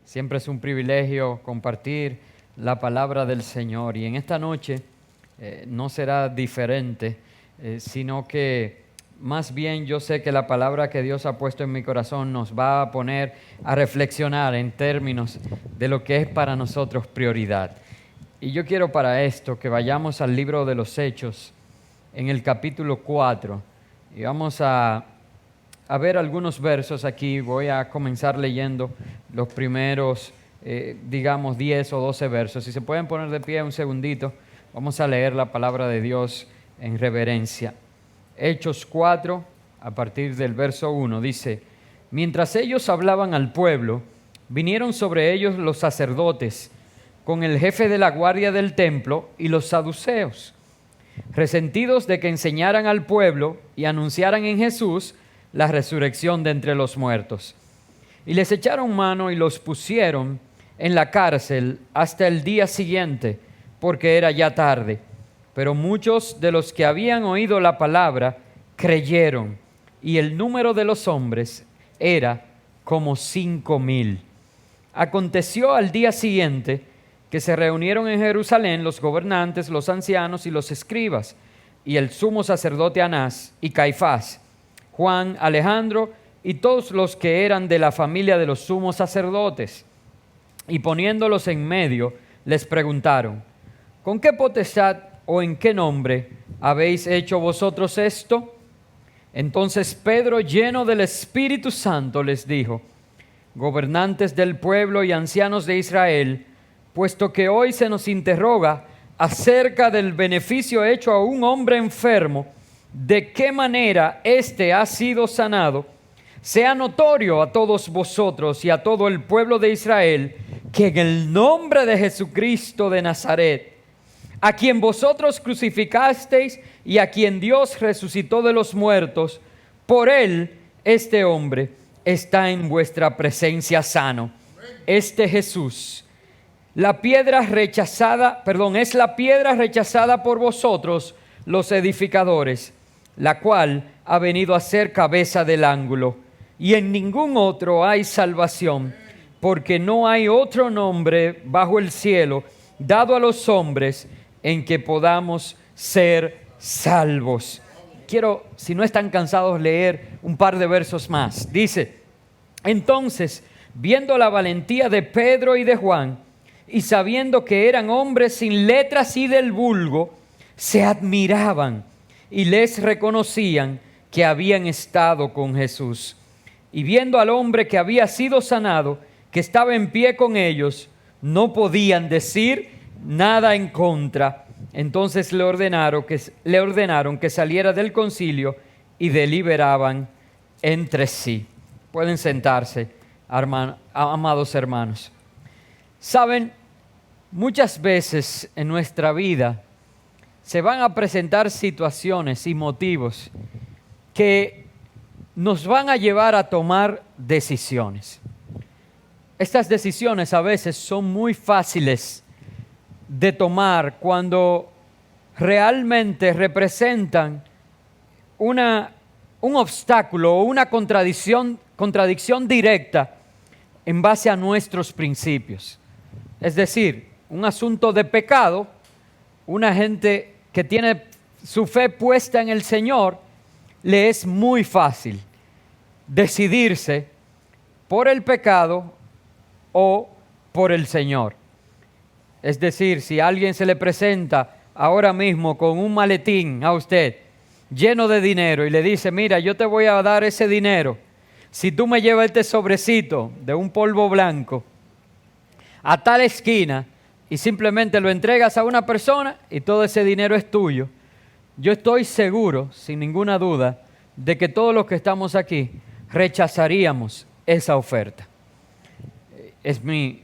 Siempre es un privilegio compartir la palabra del Señor. Y en esta noche no será diferente, sino que más bien yo sé que la palabra que Dios ha puesto en mi corazón nos va a poner a reflexionar en términos de lo que es para nosotros prioridad. Y yo quiero para esto que vayamos al libro de los Hechos, en el capítulo 4, y vamos a ver algunos versos aquí. Voy a comenzar leyendo los primeros, 10 o 12 versos. Si se pueden poner de pie un segundito, vamos a leer la palabra de Dios en reverencia. Hechos 4, a partir del verso 1, dice: Mientras ellos hablaban al pueblo, vinieron sobre ellos los sacerdotes, con el jefe de la guardia del templo y los saduceos, resentidos de que enseñaran al pueblo y anunciaran en Jesús la resurrección de entre los muertos. Y les echaron mano y los pusieron en la cárcel hasta el día siguiente, porque era ya tarde. Pero muchos de los que habían oído la palabra creyeron, y el número de los hombres era como 5,000. Aconteció al día siguiente que se reunieron en Jerusalén los gobernantes, los ancianos y los escribas, y el sumo sacerdote Anás y Caifás, Juan, Alejandro y todos los que eran de la familia de los sumos sacerdotes. Y poniéndolos en medio, les preguntaron: ¿con qué potestad o en qué nombre habéis hecho vosotros esto? Entonces Pedro, lleno del Espíritu Santo, les dijo: gobernantes del pueblo y ancianos de Israel, puesto que hoy se nos interroga acerca del beneficio hecho a un hombre enfermo, de qué manera éste ha sido sanado, sea notorio a todos vosotros y a todo el pueblo de Israel que en el nombre de Jesucristo de Nazaret, a quien vosotros crucificasteis y a quien Dios resucitó de los muertos, por él este hombre está en vuestra presencia sano. Este Jesús, es la piedra rechazada por vosotros los edificadores, la cual ha venido a ser cabeza del ángulo. Y en ningún otro hay salvación, porque no hay otro nombre bajo el cielo dado a los hombres en que podamos ser salvos. Quiero, si no están cansados, leer un par de versos más. Dice: entonces, viendo la valentía de Pedro y de Juan, y sabiendo que eran hombres sin letras y del vulgo, se admiraban y les reconocían que habían estado con Jesús. Y viendo al hombre que había sido sanado, que estaba en pie con ellos, no podían decir nada en contra. Entonces le ordenaron que saliera del concilio, y deliberaban entre sí. Pueden sentarse, amados hermanos. Saben, muchas veces en nuestra vida se van a presentar situaciones y motivos que nos van a llevar a tomar decisiones. Estas decisiones a veces son muy fáciles de tomar cuando realmente representan un obstáculo o una contradicción directa en base a nuestros principios. Es decir, un asunto de pecado, una gente que tiene su fe puesta en el Señor, le es muy fácil decidirse por el pecado o por el Señor. Es decir, si a alguien se le presenta ahora mismo con un maletín a usted lleno de dinero y le dice: mira, yo te voy a dar ese dinero si tú me llevas este sobrecito de un polvo blanco a tal esquina, y simplemente lo entregas a una persona y todo ese dinero es tuyo, yo estoy seguro, sin ninguna duda, de que todos los que estamos aquí rechazaríamos esa oferta. Es mi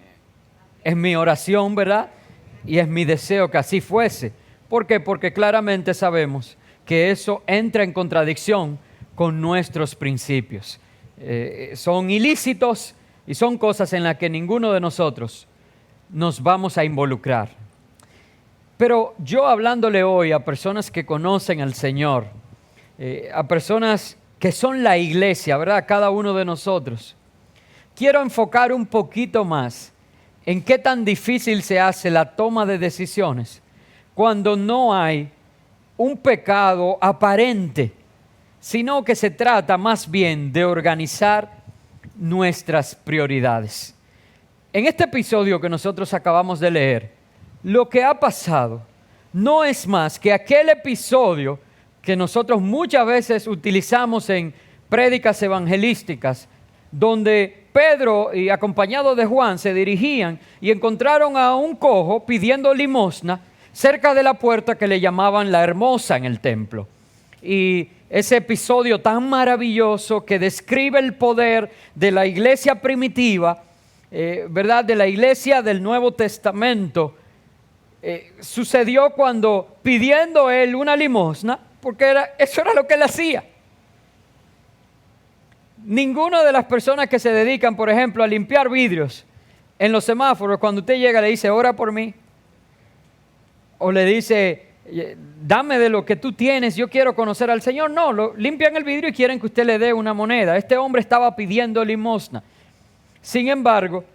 oración, ¿verdad? Y es mi deseo que así fuese. ¿Por qué? Porque claramente sabemos que eso entra en contradicción con nuestros principios. Son ilícitos y son cosas en las que ninguno de nosotros nos vamos a involucrar. Pero yo, hablándole hoy a personas que conocen al Señor, a personas que son la iglesia, ¿verdad? Cada uno de nosotros, quiero enfocar un poquito más en qué tan difícil se hace la toma de decisiones cuando no hay un pecado aparente, sino que se trata más bien de organizar nuestras prioridades. En este episodio que nosotros acabamos de leer, lo que ha pasado no es más que aquel episodio que nosotros muchas veces utilizamos en prédicas evangelísticas, donde Pedro y acompañado de Juan se dirigían y encontraron a un cojo pidiendo limosna cerca de la puerta que le llamaban la Hermosa en el templo. Y ese episodio tan maravilloso que describe el poder de la iglesia primitiva, ¿verdad? De la iglesia del Nuevo Testamento, sucedió cuando pidiendo él una limosna, porque eso era lo que él hacía. Ninguna de las personas que se dedican, por ejemplo, a limpiar vidrios en los semáforos, cuando usted llega le dice, ora por mí, o le dice, dame de lo que tú tienes, yo quiero conocer al Señor. No, limpian el vidrio y quieren que usted le dé una moneda. Este hombre estaba pidiendo limosna. Sin embargo,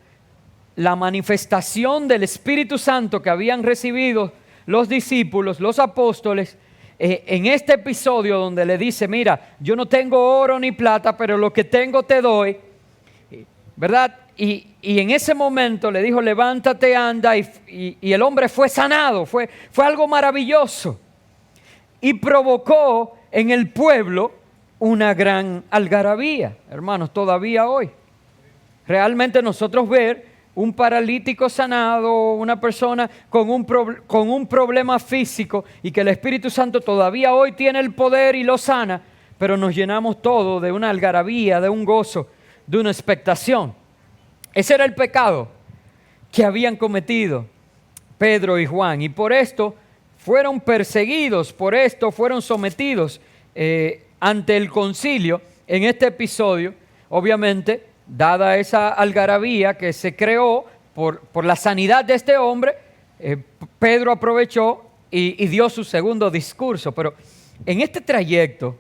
la manifestación del Espíritu Santo que habían recibido los discípulos, los apóstoles, en este episodio donde le dice, mira, yo no tengo oro ni plata, pero lo que tengo te doy, ¿verdad? Y en ese momento le dijo, levántate, anda, y el hombre fue sanado, fue algo maravilloso. Y provocó en el pueblo una gran algarabía, hermanos, todavía hoy. Realmente nosotros ver un paralítico sanado, una persona con un problema físico y que el Espíritu Santo todavía hoy tiene el poder y lo sana, pero nos llenamos todo de una algarabía, de un gozo, de una expectación. Ese era el pecado que habían cometido Pedro y Juan, y por esto fueron perseguidos, por esto fueron sometidos ante el concilio en este episodio, obviamente. Dada esa algarabía que se creó por la sanidad de este hombre, Pedro aprovechó y dio su segundo discurso. Pero en este trayecto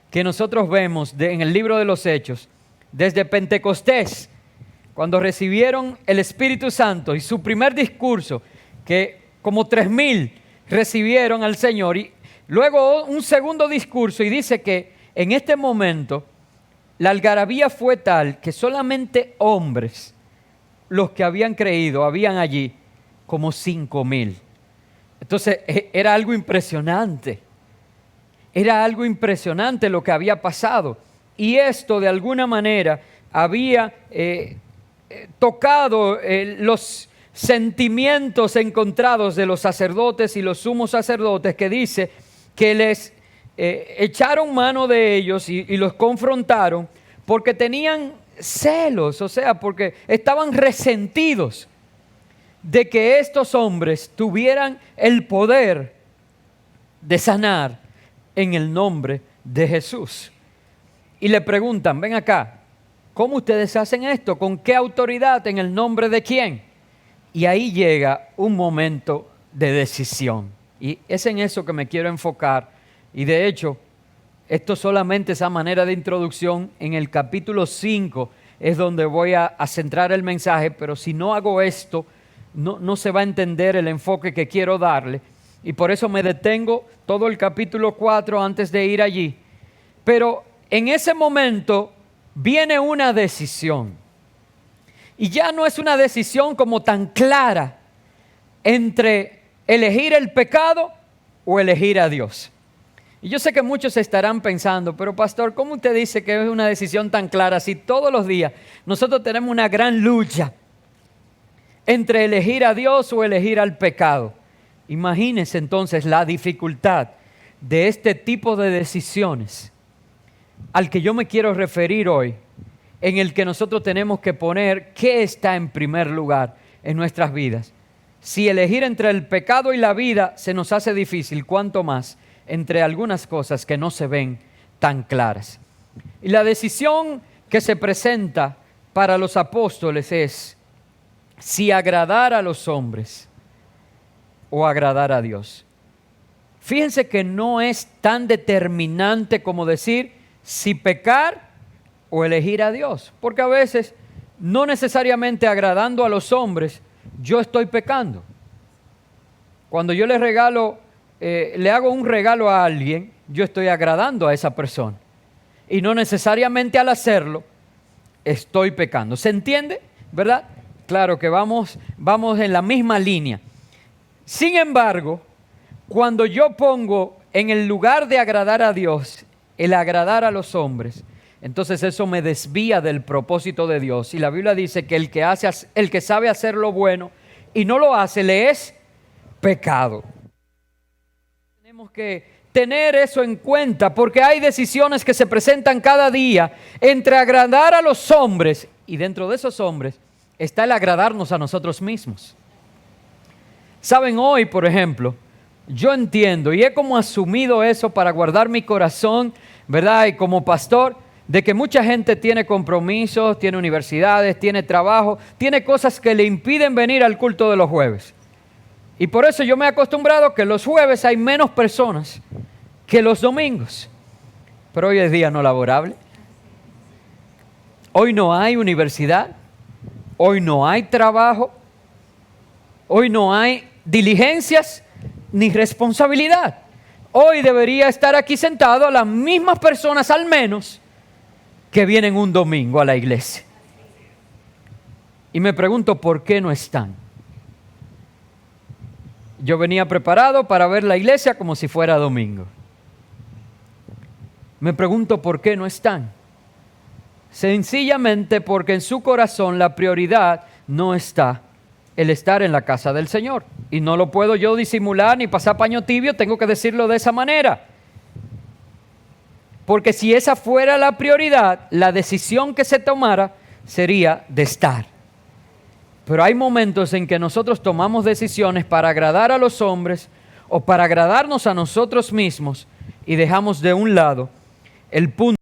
que nosotros vemos en el libro de los Hechos, desde Pentecostés, cuando recibieron el Espíritu Santo y su primer discurso, que como 3,000 recibieron al Señor, y luego un segundo discurso, y dice que en este momento la algarabía fue tal que solamente hombres, los que habían creído, habían allí como 5,000. Entonces era algo impresionante. Era algo impresionante lo que había pasado. Y esto de alguna manera había tocado los sentimientos encontrados de los sacerdotes y los sumos sacerdotes, que dice que les echaron mano de ellos y los confrontaron porque tenían celos, o sea, porque estaban resentidos de que estos hombres tuvieran el poder de sanar en el nombre de Jesús. Y le preguntan, ven acá, ¿cómo ustedes hacen esto? ¿Con qué autoridad? ¿En el nombre de quién? Y ahí llega un momento de decisión. Y es en eso que me quiero enfocar. Y de hecho, esto solamente es a manera de introducción. En el capítulo 5 es donde voy a centrar el mensaje, pero si no hago esto, no se va a entender el enfoque que quiero darle. Y por eso me detengo todo el capítulo 4 antes de ir allí. Pero en ese momento viene una decisión. Y ya no es una decisión como tan clara entre elegir el pecado o elegir a Dios. Y yo sé que muchos estarán pensando, pero pastor, ¿cómo usted dice que es una decisión tan clara si todos los días nosotros tenemos una gran lucha entre elegir a Dios o elegir al pecado? Imagínense entonces la dificultad de este tipo de decisiones al que yo me quiero referir hoy, en el que nosotros tenemos que poner qué está en primer lugar en nuestras vidas. Si elegir entre el pecado y la vida se nos hace difícil, ¿cuánto más entre algunas cosas que no se ven tan claras? Y la decisión que se presenta para los apóstoles es si agradar a los hombres o agradar a Dios. Fíjense que no es tan determinante como decir si pecar o elegir a Dios, porque a veces no necesariamente agradando a los hombres, yo estoy pecando. Cuando yo le hago un regalo a alguien, yo estoy agradando a esa persona. Y no necesariamente al hacerlo, estoy pecando. ¿Se entiende? ¿Verdad? Claro que vamos en la misma línea. Sin embargo, cuando yo pongo en el lugar de agradar a Dios, el agradar a los hombres, entonces eso me desvía del propósito de Dios. Y la Biblia dice que el que sabe hacer lo bueno y no lo hace, le es pecado. Tenemos que tener eso en cuenta porque hay decisiones que se presentan cada día entre agradar a los hombres y dentro de esos hombres está el agradarnos a nosotros mismos. Saben, hoy, por ejemplo, yo entiendo y he como asumido eso para guardar mi corazón, ¿verdad? Y como pastor, de que mucha gente tiene compromisos, tiene universidades, tiene trabajo, tiene cosas que le impiden venir al culto de los jueves. Y por eso yo me he acostumbrado que los jueves hay menos personas que los domingos. Pero hoy es día no laborable. Hoy no hay universidad. Hoy no hay trabajo. Hoy no hay diligencias ni responsabilidad. Hoy debería estar aquí sentado las mismas personas al menos que vienen un domingo a la iglesia. Y me pregunto por qué no están. Yo venía preparado para ver la iglesia como si fuera domingo. Me pregunto por qué no están. Sencillamente porque en su corazón la prioridad no está el estar en la casa del Señor. Y no lo puedo yo disimular ni pasar paño tibio, tengo que decirlo de esa manera. Porque si esa fuera la prioridad, la decisión que se tomara sería de estar. Pero hay momentos en que nosotros tomamos decisiones para agradar a los hombres o para agradarnos a nosotros mismos y dejamos de un lado el punto.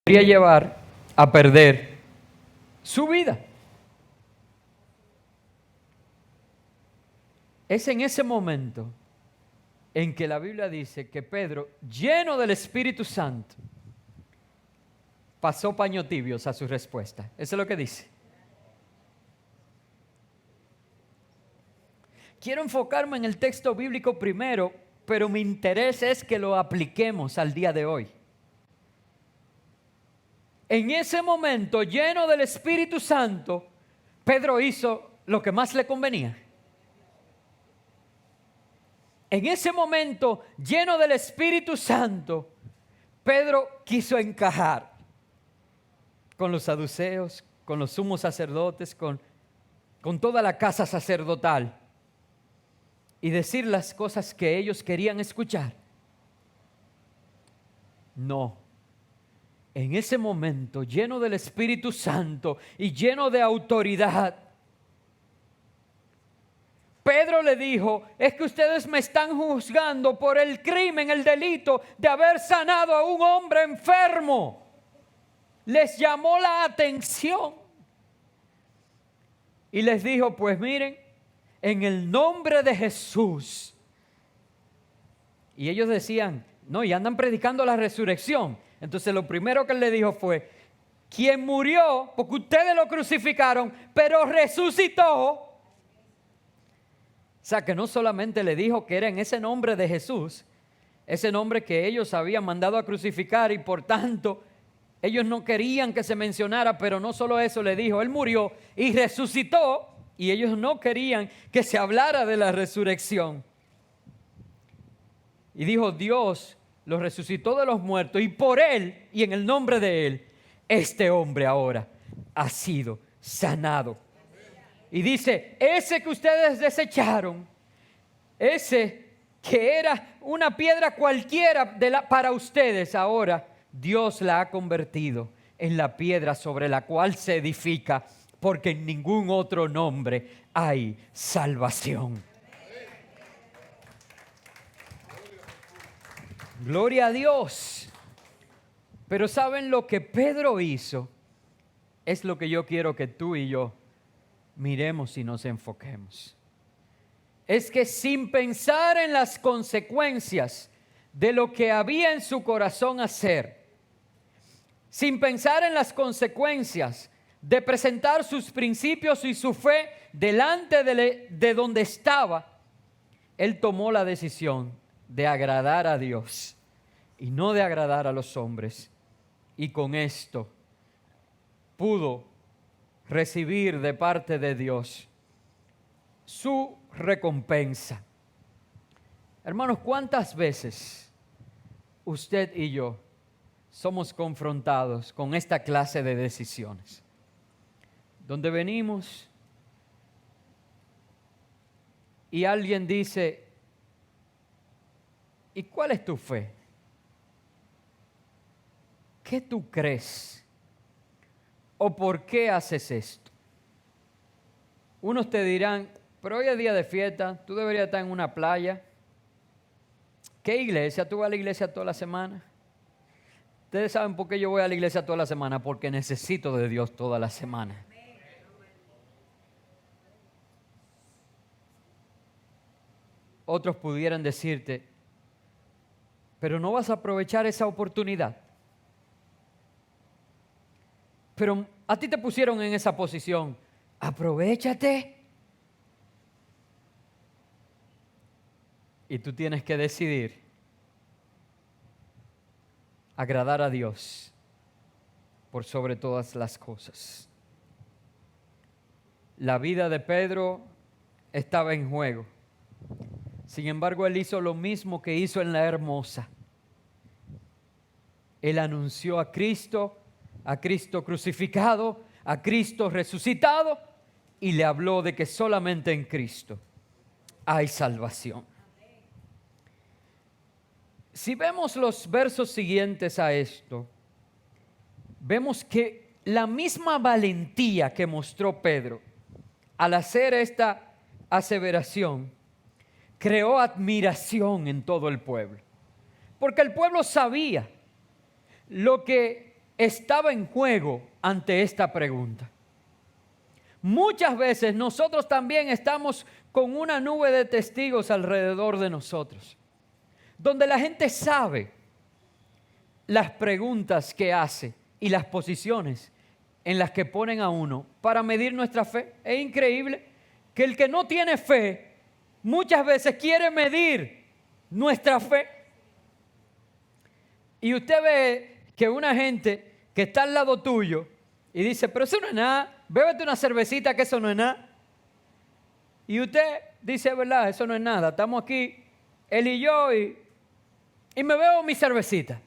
Podría llevar a perder su vida. Es en ese momento en que la Biblia dice que Pedro, lleno del Espíritu Santo, pasó paño tibios a su respuesta. Eso es lo que dice. Quiero enfocarme en el texto bíblico primero, pero mi interés es que lo apliquemos al día de hoy. En ese momento, lleno del Espíritu Santo, Pedro hizo lo que más le convenía. En ese momento, lleno del Espíritu Santo, Pedro quiso encajar con los saduceos, con los sumos sacerdotes, con toda la casa sacerdotal y decir las cosas que ellos querían escuchar. No. En ese momento, lleno del Espíritu Santo y lleno de autoridad, Pedro le dijo, es que ustedes me están juzgando por el crimen, el delito de haber sanado a un hombre enfermo. Les llamó la atención y les dijo, pues miren, en el nombre de Jesús. Y ellos decían, no, y andan predicando la resurrección. Entonces lo primero que él le dijo fue, quien murió, porque ustedes lo crucificaron, pero resucitó, sea, que no solamente le dijo que era en ese nombre de Jesús, ese nombre que ellos habían mandado a crucificar y por tanto ellos no querían que se mencionara, pero no solo eso le dijo, Él murió y resucitó y ellos no querían que se hablara de la resurrección. Y dijo, Dios lo resucitó de los muertos y por Él y en el nombre de Él, este hombre ahora ha sido sanado. Y dice, ese que ustedes desecharon, ese que era una piedra cualquiera para ustedes, ahora Dios la ha convertido en la piedra sobre la cual se edifica, porque en ningún otro nombre hay salvación. Gloria a Dios. Pero ¿saben lo que Pedro hizo? Es lo que yo quiero que tú y yo miremos y nos enfoquemos. Es que sin pensar en las consecuencias de lo que había en su corazón hacer, sin pensar en las consecuencias de presentar sus principios y su fe delante de donde estaba, él tomó la decisión de agradar a Dios y no de agradar a los hombres. Y con esto pudo recibir de parte de Dios su recompensa. Hermanos, ¿cuántas veces usted y yo somos confrontados con esta clase de decisiones? Donde venimos y alguien dice, ¿y cuál es tu fe? ¿Qué tú crees? ¿O por qué haces esto? Unos te dirán, pero hoy es día de fiesta, tú deberías estar en una playa. ¿Qué iglesia? ¿Tú vas a la iglesia toda la semana? Ustedes saben por qué yo voy a la iglesia toda la semana, porque necesito de Dios toda la semana. Otros pudieran decirte, pero no vas a aprovechar esa oportunidad. Pero a ti te pusieron en esa posición, aprovéchate. Y tú tienes que decidir agradar a Dios por sobre todas las cosas. La vida de Pedro estaba en juego. Sin embargo, él hizo lo mismo que hizo en la Hermosa. Él anunció a Cristo crucificado, a Cristo resucitado, y le habló de que solamente en Cristo hay salvación. Si vemos los versos siguientes a esto, vemos que la misma valentía que mostró Pedro al hacer esta aseveración creó admiración en todo el pueblo, porque el pueblo sabía lo que estaba en juego ante esta pregunta. Muchas veces nosotros también estamos con una nube de testigos alrededor de nosotros, donde la gente sabe las preguntas que hace y las posiciones en las que ponen a uno para medir nuestra fe. Es increíble que el que no tiene fe muchas veces quiere medir nuestra fe. Y usted ve que una gente que está al lado tuyo y dice, pero eso no es nada, bébete una cervecita que eso no es nada. Y usted dice, verdad, eso no es nada, estamos aquí, él y yo, y me bebo mi cervecita.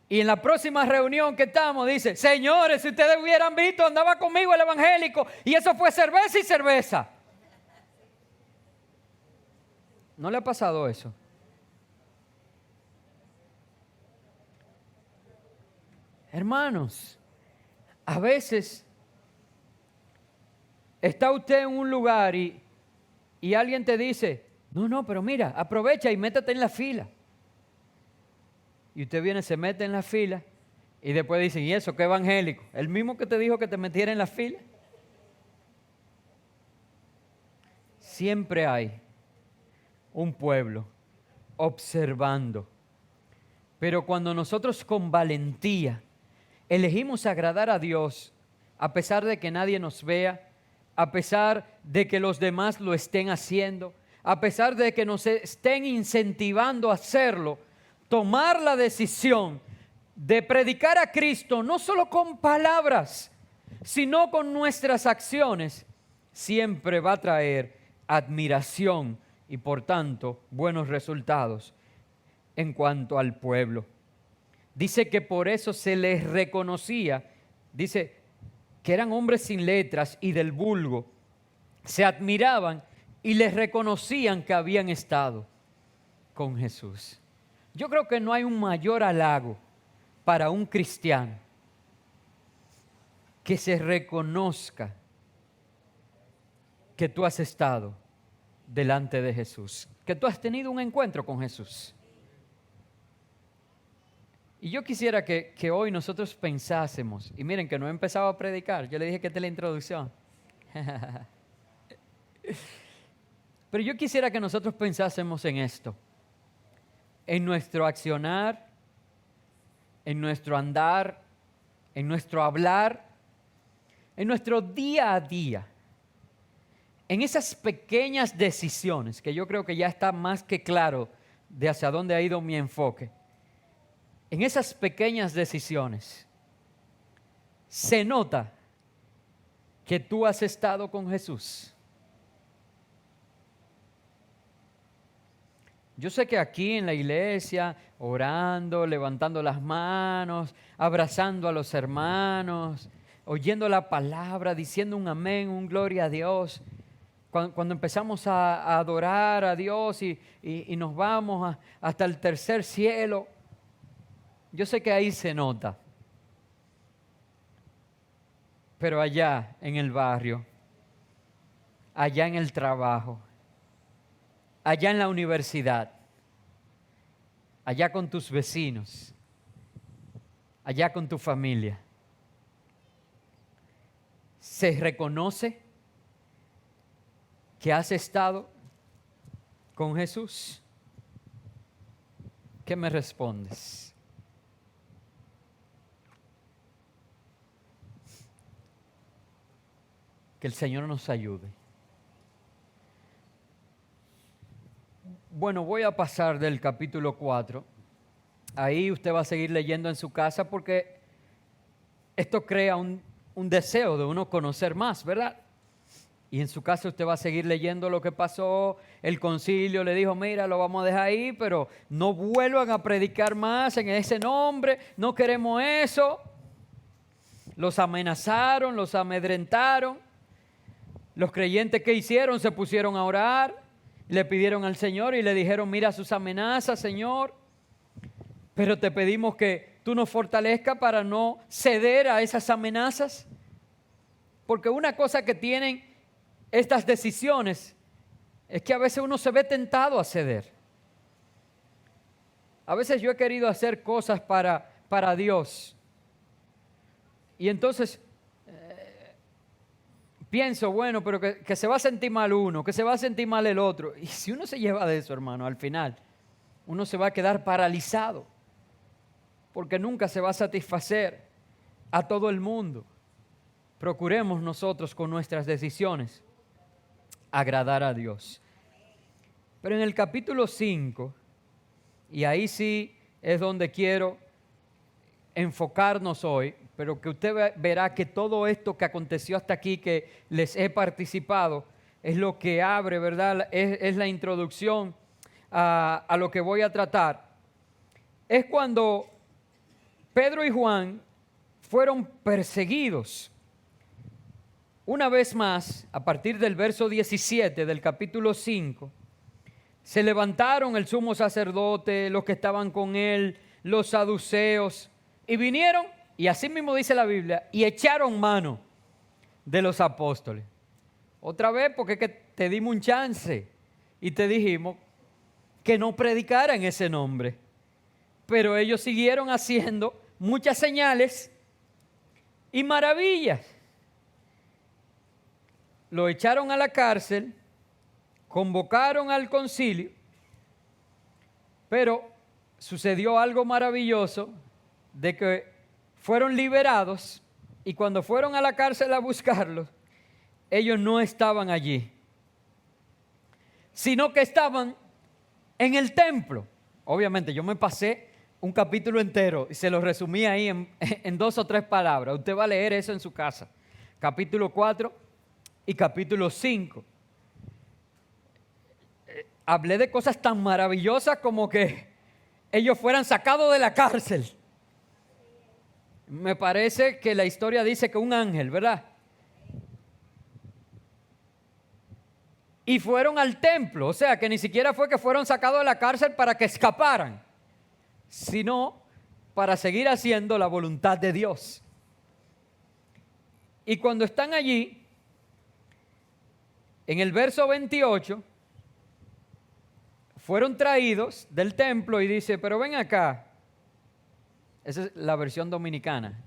Y en la próxima reunión que estamos dice, señores, si ustedes hubieran visto, andaba conmigo el evangélico y eso fue cerveza y cerveza. ¿No le ha pasado eso? Hermanos, a veces está usted en un lugar y alguien te dice, no, pero mira, aprovecha y métete en la fila. Y usted viene, se mete en la fila y después dicen, ¿y eso qué evangélico? ¿El mismo que te dijo que te metiera en la fila? Siempre hay un pueblo observando. Pero cuando nosotros con valentía elegimos agradar a Dios, a pesar de que nadie nos vea, a pesar de que los demás lo estén haciendo, a pesar de que nos estén incentivando a hacerlo, tomar la decisión de predicar a Cristo, no solo con palabras, sino con nuestras acciones, siempre va a traer admiración y por tanto buenos resultados en cuanto al pueblo. Dice que por eso se les reconocía, dice que eran hombres sin letras y del vulgo, se admiraban y les reconocían que habían estado con Jesús. Yo creo que no hay un mayor halago para un cristiano que se reconozca que tú has estado delante de Jesús, que tú has tenido un encuentro con Jesús. Y yo quisiera que hoy nosotros pensásemos, y miren que no he empezado a predicar, yo le dije que esta es la introducción. Pero yo quisiera que nosotros pensásemos en esto, en nuestro accionar, en nuestro andar, en nuestro hablar, en nuestro día a día, en esas pequeñas decisiones, que yo creo que ya está más que claro de hacia dónde ha ido mi enfoque. En esas pequeñas decisiones se nota que tú has estado con Jesús. Yo sé que aquí en la iglesia, orando, levantando las manos, abrazando a los hermanos, oyendo la palabra, diciendo un amén, un gloria a Dios, cuando empezamos a adorar a Dios y nos vamos hasta el tercer cielo, yo sé que ahí se nota. Pero allá en el barrio, allá en el trabajo, allá en la universidad, allá con tus vecinos, allá con tu familia, ¿se reconoce que has estado con Jesús? ¿Qué me respondes? Que el Señor nos ayude. Bueno, voy a pasar del capítulo 4. Ahí usted va a seguir leyendo en su casa porque esto crea un deseo de uno conocer más, ¿verdad? Y en su casa usted va a seguir leyendo lo que pasó. El concilio le dijo, mira, lo vamos a dejar ahí, pero no vuelvan a predicar más en ese nombre, no queremos eso. Los amenazaron, los amedrentaron. Los creyentes que hicieron se pusieron a orar, le pidieron al Señor y le dijeron, mira sus amenazas, Señor, pero te pedimos que tú nos fortalezcas para no ceder a esas amenazas. Porque una cosa que tienen estas decisiones es que a veces uno se ve tentado a ceder. A veces yo he querido hacer cosas para Dios y entonces pienso, bueno, pero que se va a sentir mal uno, que se va a sentir mal el otro. Y si uno se lleva de eso, hermano, al final, uno se va a quedar paralizado, porque nunca se va a satisfacer a todo el mundo. Procuremos nosotros con nuestras decisiones agradar a Dios. Pero en el capítulo 5, y ahí sí es donde quiero enfocarnos hoy, pero que usted verá que todo esto que aconteció hasta aquí, que les he participado, es lo que abre, ¿verdad? Es la introducción a lo que voy a tratar. Es cuando Pedro y Juan fueron perseguidos. Una vez más, a partir del verso 17 del capítulo 5, se levantaron el sumo sacerdote, los que estaban con él, los saduceos, y vinieron, y así mismo dice la Biblia, y echaron mano de los apóstoles. Otra vez, porque es que te dimos un chance y te dijimos que no predicara en ese nombre. Pero ellos siguieron haciendo muchas señales y maravillas. Lo echaron a la cárcel, convocaron al concilio, pero sucedió algo maravilloso de que fueron liberados y cuando fueron a la cárcel a buscarlos, ellos no estaban allí, sino que estaban en el templo. Obviamente yo me pasé un capítulo entero y se lo resumí ahí en 2 o 3 palabras. Usted va a leer eso en su casa. Capítulo 4 y capítulo 5. Hablé de cosas tan maravillosas como que ellos fueran sacados de la cárcel. Me parece que la historia dice que un ángel, ¿verdad? Y fueron al templo, o sea que ni siquiera fue que fueron sacados de la cárcel para que escaparan, sino para seguir haciendo la voluntad de Dios. Y cuando están allí, en el verso 28, fueron traídos del templo y dice, pero ven acá. Esa es la versión dominicana.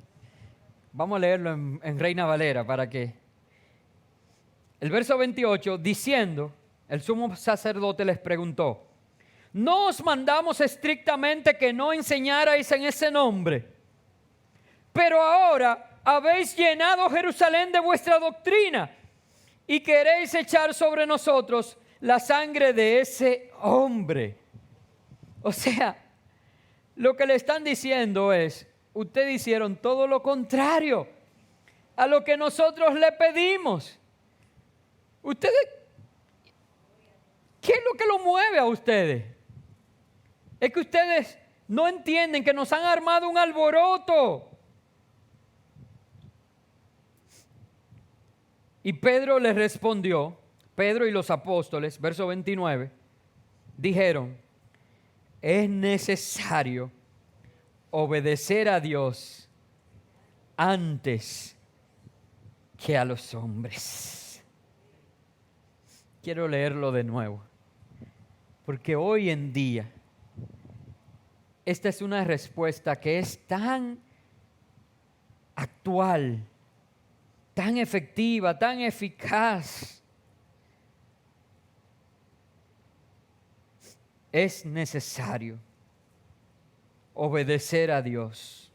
Vamos a leerlo en Reina Valera para que... El verso 28, diciendo, el sumo sacerdote les preguntó, ¿no os mandamos estrictamente que no enseñarais en ese nombre? Pero ahora habéis llenado Jerusalén de vuestra doctrina y queréis echar sobre nosotros la sangre de ese hombre. O sea, lo que le están diciendo es, ustedes hicieron todo lo contrario a lo que nosotros le pedimos. Ustedes, ¿qué es lo que lo mueve a ustedes? Es que ustedes no entienden que nos han armado un alboroto. Y Pedro les respondió, Pedro y los apóstoles, verso 29, dijeron, es necesario obedecer a Dios antes que a los hombres. Quiero leerlo de nuevo, porque hoy en día esta es una respuesta que es tan actual, tan efectiva, tan eficaz. Es necesario obedecer a Dios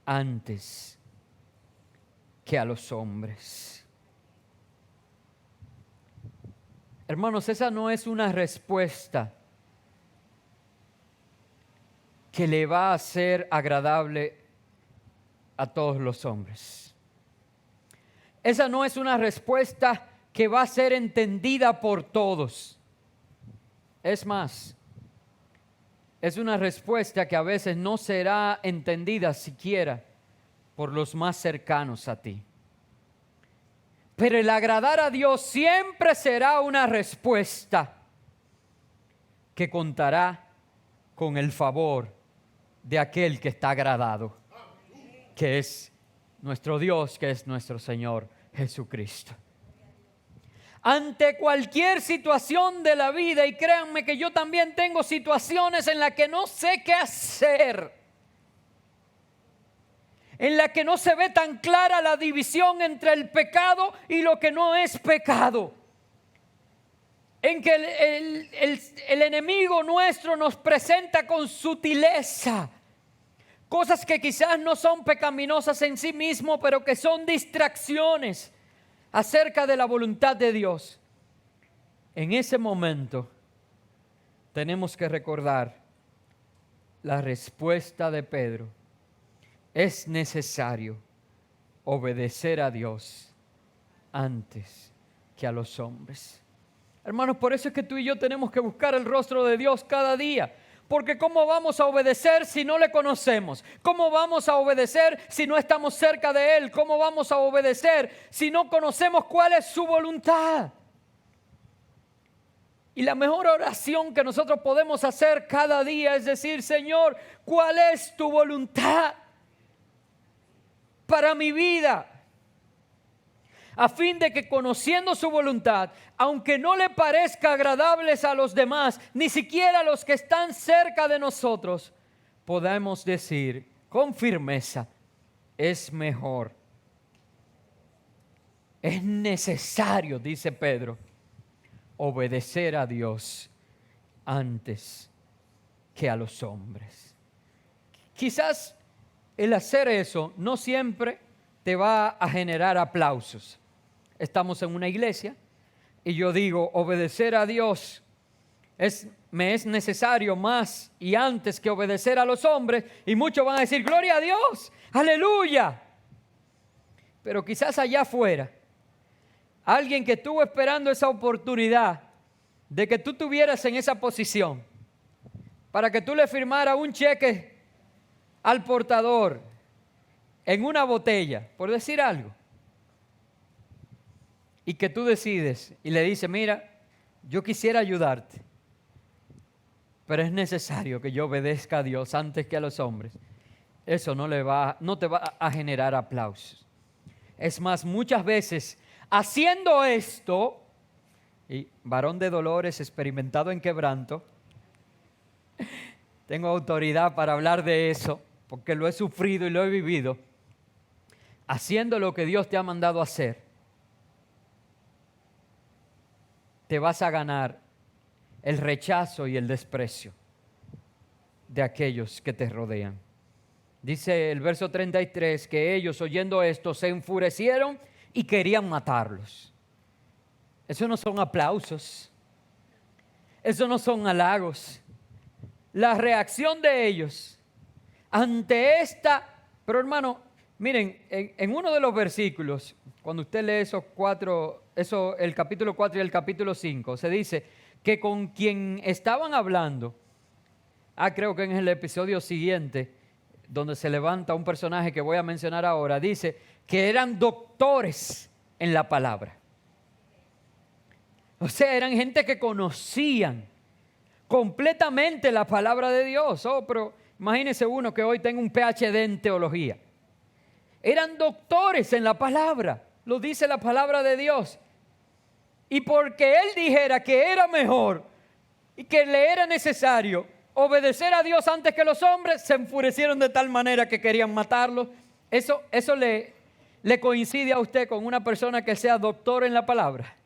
antes que a los hombres. Hermanos, esa no es una respuesta que le va a ser agradable a todos los hombres. Esa no es una respuesta que va a ser entendida por todos. Es más, es una respuesta que a veces no será entendida siquiera por los más cercanos a ti. Pero el agradar a Dios siempre será una respuesta que contará con el favor de aquel que está agradado, que es nuestro Dios, que es nuestro Señor Jesucristo. Ante cualquier situación de la vida, y créanme que yo también tengo situaciones en las que no sé qué hacer, en la que no se ve tan clara la división entre el pecado y lo que no es pecado, en que el enemigo nuestro nos presenta con sutileza cosas que quizás no son pecaminosas en sí mismo, pero que son distracciones acerca de la voluntad de Dios. En ese momento tenemos que recordar la respuesta de Pedro. Es necesario obedecer a Dios antes que a los hombres. Hermanos, por eso es que tú y yo tenemos que buscar el rostro de Dios cada día. Porque ¿cómo vamos a obedecer si no le conocemos? ¿Cómo vamos a obedecer si no estamos cerca de Él? ¿Cómo vamos a obedecer si no conocemos cuál es su voluntad? Y la mejor oración que nosotros podemos hacer cada día es decir, Señor, ¿cuál es tu voluntad para mi vida? A fin de que conociendo su voluntad, aunque no le parezca agradables a los demás, ni siquiera a los que están cerca de nosotros, podamos decir con firmeza, es mejor. Es necesario, dice Pedro, obedecer a Dios antes que a los hombres. Quizás el hacer eso no siempre te va a generar aplausos. estamos en una iglesia y yo digo, obedecer a Dios me es necesario más y antes que obedecer a los hombres, y muchos van a decir, gloria a Dios, aleluya. Pero quizás allá afuera, alguien que estuvo esperando esa oportunidad de que tú estuvieras en esa posición, para que tú le firmaras un cheque al portador en una botella, por decir algo, y que tú decides y le dices, mira, yo quisiera ayudarte, pero es necesario que yo obedezca a Dios antes que a los hombres. Eso no te va a generar aplausos. Es más, muchas veces haciendo esto, y varón de dolores, experimentado en quebranto, tengo autoridad para hablar de eso, porque lo he sufrido y lo he vivido, haciendo lo que Dios te ha mandado hacer, te vas a ganar el rechazo y el desprecio de aquellos que te rodean. Dice el verso 33 que ellos, oyendo esto, se enfurecieron y querían matarlos. Eso no son aplausos, eso no son halagos. La reacción de ellos ante esta, pero hermano, miren, en uno de los versículos, cuando usted lee el capítulo 4 y el capítulo 5, se dice que con quien estaban hablando, creo que en el episodio siguiente, donde se levanta un personaje que voy a mencionar ahora, dice que eran doctores en la palabra. O sea, eran gente que conocían completamente la palabra de Dios. Pero imagínese uno que hoy tenga un PhD en teología. Eran doctores en la palabra, lo dice la palabra de Dios. Y porque él dijera que era mejor y que le era necesario obedecer a Dios antes que los hombres, se enfurecieron de tal manera que querían matarlo. Eso le coincide a usted con una persona que sea doctor en la palabra.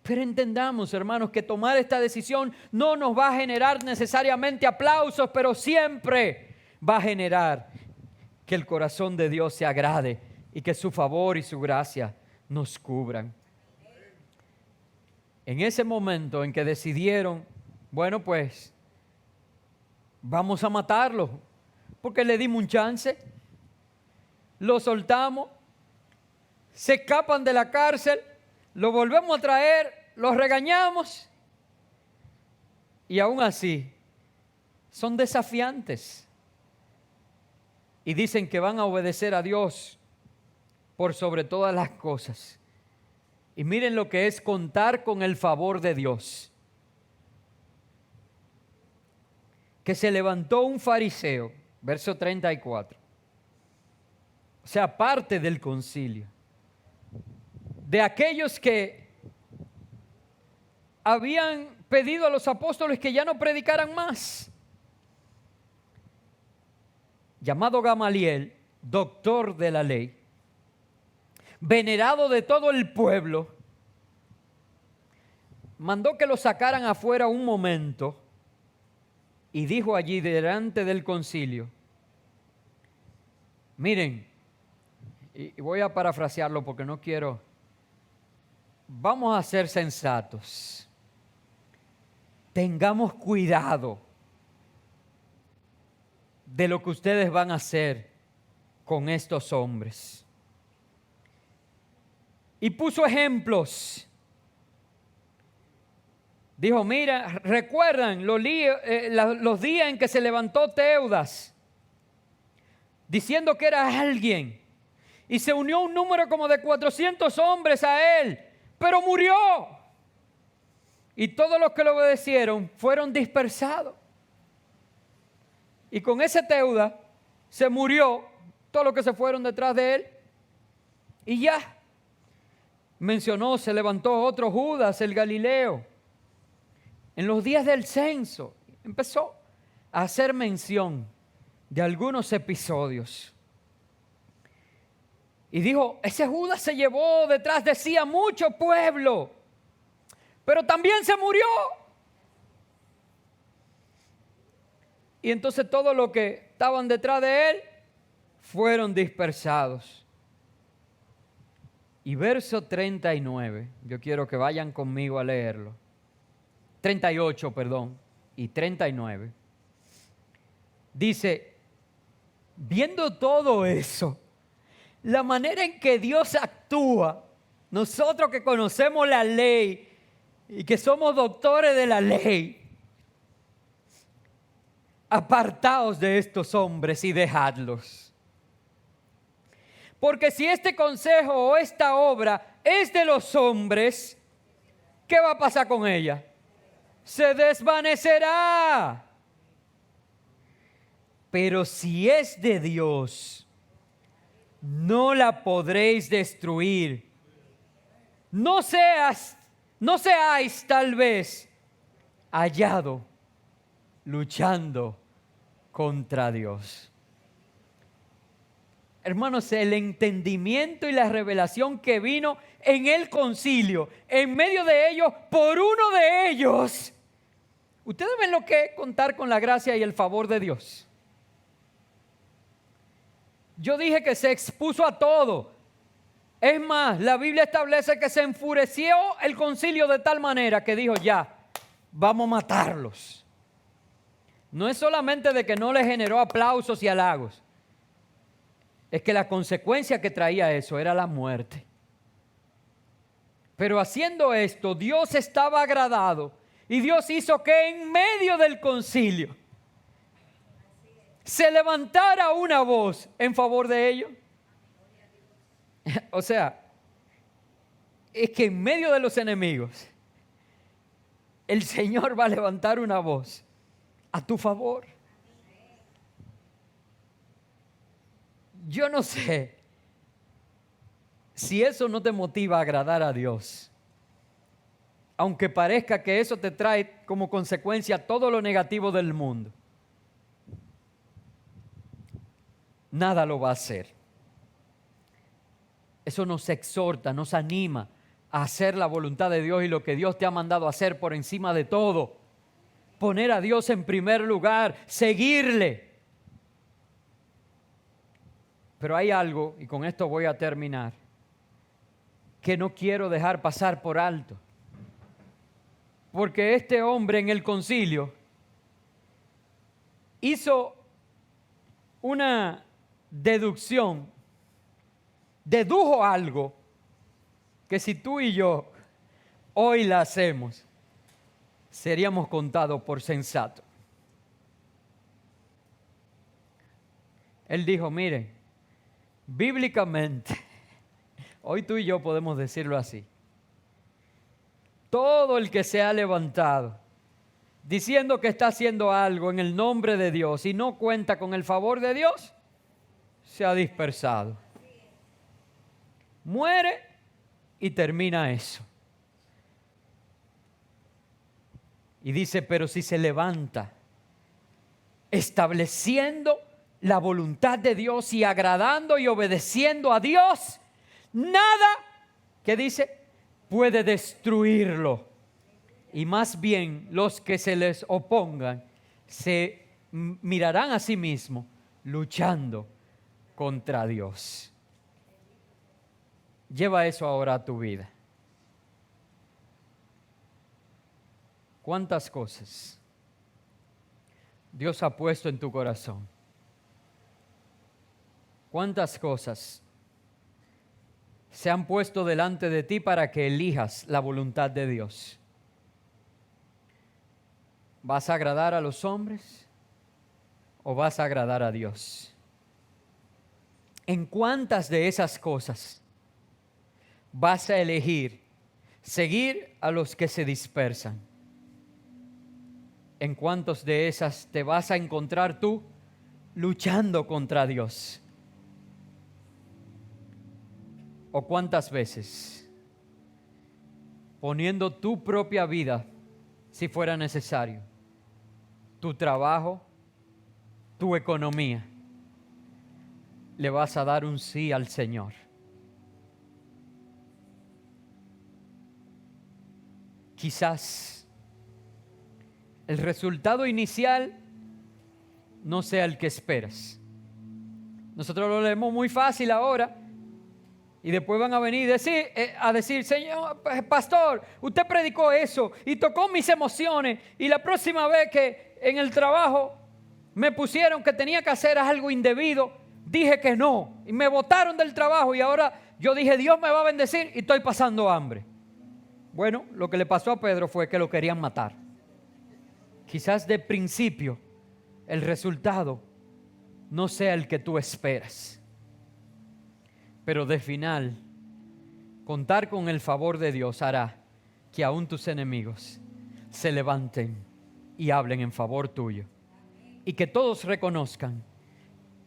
Pero entendamos, hermanos, que tomar esta decisión no nos va a generar necesariamente aplausos, pero siempre va a generar que el corazón de Dios se agrade y que su favor y su gracia nos cubran. En ese momento en que decidieron, bueno, pues vamos a matarlo, porque le dimos un chance, lo soltamos, se escapan de la cárcel, lo volvemos a traer, los regañamos y aún así son desafiantes y dicen que van a obedecer a Dios por sobre todas las cosas. Y miren lo que es contar con el favor de Dios. Que se levantó un fariseo, verso 34, o sea, parte del concilio, de aquellos que habían pedido a los apóstoles que ya no predicaran más, llamado Gamaliel, doctor de la ley, venerado de todo el pueblo, mandó que lo sacaran afuera un momento y dijo allí delante del concilio, miren, y voy a parafrasearlo porque no quiero, vamos a ser sensatos, tengamos cuidado de lo que ustedes van a hacer con estos hombres. Y puso ejemplos. Dijo, mira, ¿recuerdan los días en que se levantó Teudas diciendo que era alguien? Y se unió un número como de 400 hombres a él, pero murió. Y todos los que lo obedecieron fueron dispersados. Y con ese Teudas se murió todos los que se fueron detrás de él. Y ya. Mencionó, se levantó otro Judas, el Galileo. En los días del censo empezó a hacer mención de algunos episodios. Y dijo, ese Judas se llevó detrás de sí a mucho pueblo, pero también se murió. Y entonces todos los que estaban detrás de él fueron dispersados. Y verso 39, yo quiero que vayan conmigo a leerlo. 38, perdón, y 39. Dice, viendo todo eso, la manera en que Dios actúa, nosotros que conocemos la ley y que somos doctores de la ley, apartaos de estos hombres y dejadlos. Porque si este consejo o esta obra es de los hombres, ¿qué va a pasar con ella? Se desvanecerá. Pero si es de Dios, no la podréis destruir. No seáis tal vez hallado luchando contra Dios. Hermanos, el entendimiento y la revelación que vino en el concilio, en medio de ellos, por uno de ellos. Ustedes ven lo que es contar con la gracia y el favor de Dios. Yo dije que se expuso a todo. Es más, la Biblia establece que se enfureció el concilio de tal manera que dijo, ya, vamos a matarlos. No es solamente de que no le generó aplausos y halagos. Es que la consecuencia que traía eso era la muerte. Pero haciendo esto, Dios estaba agradado y Dios hizo que en medio del concilio se levantara una voz en favor de ellos. O sea, es que en medio de los enemigos, el Señor va a levantar una voz a tu favor. Yo no sé si eso no te motiva a agradar a Dios, aunque parezca que eso te trae como consecuencia todo lo negativo del mundo. Nada lo va a hacer. Eso nos exhorta, nos anima a hacer la voluntad de Dios y lo que Dios te ha mandado a hacer por encima de todo. Poner a Dios en primer lugar, seguirle. Pero hay algo, y con esto voy a terminar, que no quiero dejar pasar por alto. Porque este hombre en el concilio hizo una deducción, dedujo algo que si tú y yo hoy la hacemos, seríamos contados por sensatos. Él dijo, miren, bíblicamente, hoy tú y yo podemos decirlo así, todo el que se ha levantado diciendo que está haciendo algo en el nombre de Dios y no cuenta con el favor de Dios, se ha dispersado. Muere y termina eso. Y dice, pero si se levanta estableciendo la voluntad de Dios y agradando y obedeciendo a Dios, nada, ¿qué dice? Puede destruirlo. Y más bien los que se les opongan se mirarán a sí mismos luchando contra Dios. Lleva eso ahora a tu vida. ¿Cuántas cosas Dios ha puesto en tu corazón? ¿Cuántas cosas se han puesto delante de ti para que elijas la voluntad de Dios? ¿Vas a agradar a los hombres o vas a agradar a Dios? ¿En cuántas de esas cosas vas a elegir seguir a los que se dispersan? ¿En cuántas de esas te vas a encontrar tú luchando contra Dios? ¿O cuántas veces poniendo tu propia vida, si fuera necesario, tu trabajo, tu economía, le vas a dar un sí al Señor? Quizás el resultado inicial no sea el que esperas. Nosotros lo leemos muy fácil ahora Y después van a venir a decir, Señor, pastor, usted predicó eso y tocó mis emociones. Y la próxima vez que en el trabajo me pusieron que tenía que hacer algo indebido, dije que no. Y me botaron del trabajo y ahora yo dije, Dios me va a bendecir y estoy pasando hambre. Bueno, lo que le pasó a Pedro fue que lo querían matar. Quizás de principio el resultado no sea el que tú esperas. Pero de final, contar con el favor de Dios hará que aún tus enemigos se levanten y hablen en favor tuyo. Y que todos reconozcan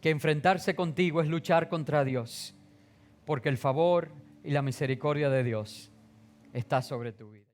que enfrentarse contigo es luchar contra Dios, porque el favor y la misericordia de Dios está sobre tu vida.